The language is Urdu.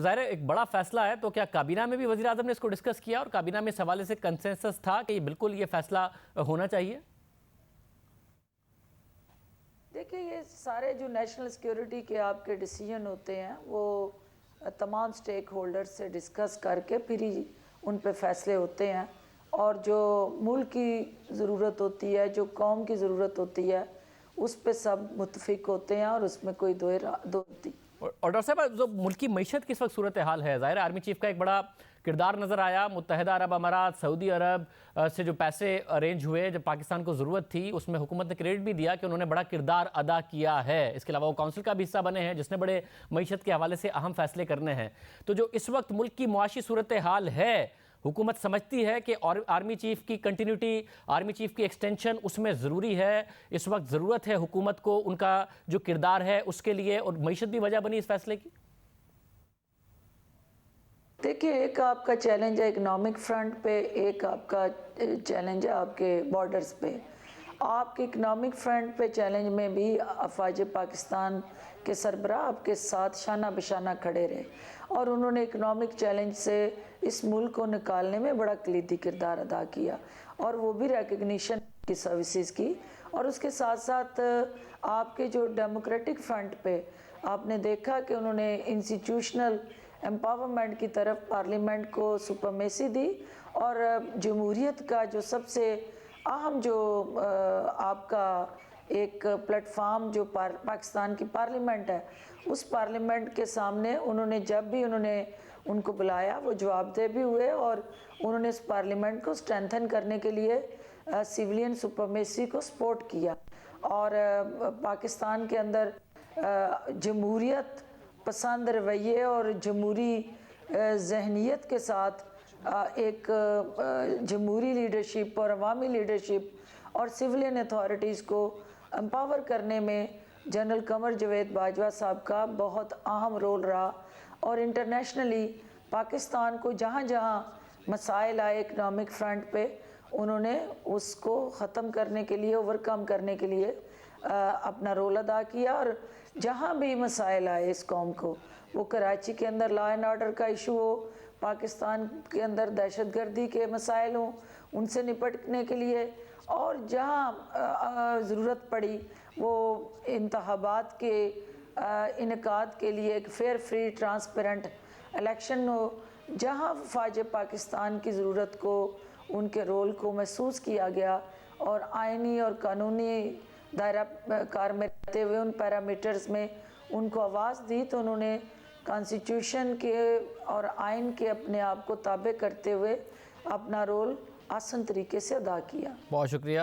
ظاہر ہے ایک بڑا فیصلہ ہے، تو کیا کابینہ میں بھی وزیر اعظم نے اس کو ڈسکس کیا اور کابینہ میں اس حوالے سے کنسنسس تھا کہ بالکل یہ فیصلہ ہونا چاہیے؟ دیکھیں، یہ سارے جو نیشنل سیکیورٹی کے آپ کے ڈیسیجن ہوتے ہیں وہ تمام سٹیک ہولڈر سے ڈسکس کر کے پھر ہی ان پہ فیصلے ہوتے ہیں، اور جو ملک کی ضرورت ہوتی ہے، جو قوم کی ضرورت ہوتی ہے، اس پہ سب متفق ہوتے ہیں اور اس میں کوئی دو ہوتی۔ اور ڈاکٹر صاحب، جو ملکی معیشت کی اس وقت صورتحال ہے، ظاہر ہے آرمی چیف کا ایک بڑا کردار نظر آیا، متحدہ عرب امارات، سعودی عرب سے جو پیسے ارینج ہوئے جب پاکستان کو ضرورت تھی، اس میں حکومت نے کریڈٹ بھی دیا کہ انہوں نے بڑا کردار ادا کیا ہے۔ اس کے علاوہ وہ کونسل کا بھی حصہ بنے ہیں جس نے بڑے معیشت کے حوالے سے اہم فیصلے کرنے ہیں۔ تو جو اس وقت ملک کی معاشی صورتحال ہے، حکومت سمجھتی ہے کہ آرمی چیف کی کنٹینیوٹی، آرمی چیف کی ایکسٹینشن اس میں ضروری ہے، اس وقت ضرورت ہے حکومت کو ان کا جو کردار ہے اس کے لیے، اور معیشت بھی وجہ بنی اس فیصلے کی؟ دیکھیں، ایک آپ کا چیلنج ہے اکنامک فرنٹ پہ، ایک آپ کا چیلنج ہے آپ کے بارڈرز پہ۔ آپ کے اکنامک فرنٹ پہ چیلنج میں بھی افواج پاکستان کے سربراہ آپ کے ساتھ شانہ بشانہ کھڑے رہے، اور انہوں نے اکنامک چیلنج سے اس ملک کو نکالنے میں بڑا کلیدی کردار ادا کیا، اور وہ بھی ریکگنیشن کی سروسز کی۔ اور اس کے ساتھ ساتھ آپ کے جو ڈیموکریٹک فرنٹ پہ آپ نے دیکھا کہ انہوں نے انسٹیٹیوشنل امپاورمنٹ کی طرف پارلیمنٹ کو سپرمیسی دی، اور جمہوریت کا جو سب سے اہم جو آپ کا ایک پلیٹ فارم جو پاکستان کی پارلیمنٹ ہے، اس پارلیمنٹ کے سامنے انہوں نے جب بھی ان کو بلایا وہ جواب دہ بھی ہوئے، اور انہوں نے اس پارلیمنٹ کو سٹرینتھن کرنے کے لیے سیولین سپرمیسی کو سپورٹ کیا، اور پاکستان کے اندر جمہوریت پسند رویے اور جمہوری ذہنیت کے ساتھ ایک جمہوری لیڈرشپ اور عوامی لیڈرشپ اور سیولین اتھارٹیز کو امپاور کرنے میں جنرل قمر جاوید باجوہ صاحب کا بہت اہم رول رہا، اور انٹرنیشنلی پاکستان کو جہاں جہاں مسائل آئے اکنامک فرنٹ پہ، انہوں نے اس کو ختم کرنے کے لیے، اوورکم کرنے کے لیے اپنا رول ادا کیا، اور جہاں بھی مسائل آئے اس قوم کو، وہ کراچی کے اندر لا اینڈ آرڈر کا ایشو ہو، پاکستان کے اندر دہشت گردی کے مسائل ہوں، ان سے نپٹنے کے لیے، اور جہاں ضرورت پڑی وہ انتخابات کے انعقاد کے لیے ایک فیئر، فری، ٹرانسپیرنٹ الیکشن ہو، جہاں فوج پاکستان کی ضرورت کو، ان کے رول کو محسوس کیا گیا، اور آئینی اور قانونی دائرہ کار میں رہتے ہوئے ان پیرامیٹرز میں ان کو آواز دی، تو انہوں نے کانسٹیٹیوشن کے اور آئین کے اپنے آپ کو تابع کرتے ہوئے اپنا رول آسن طریقے سے ادا کیا۔ بہت شکریہ۔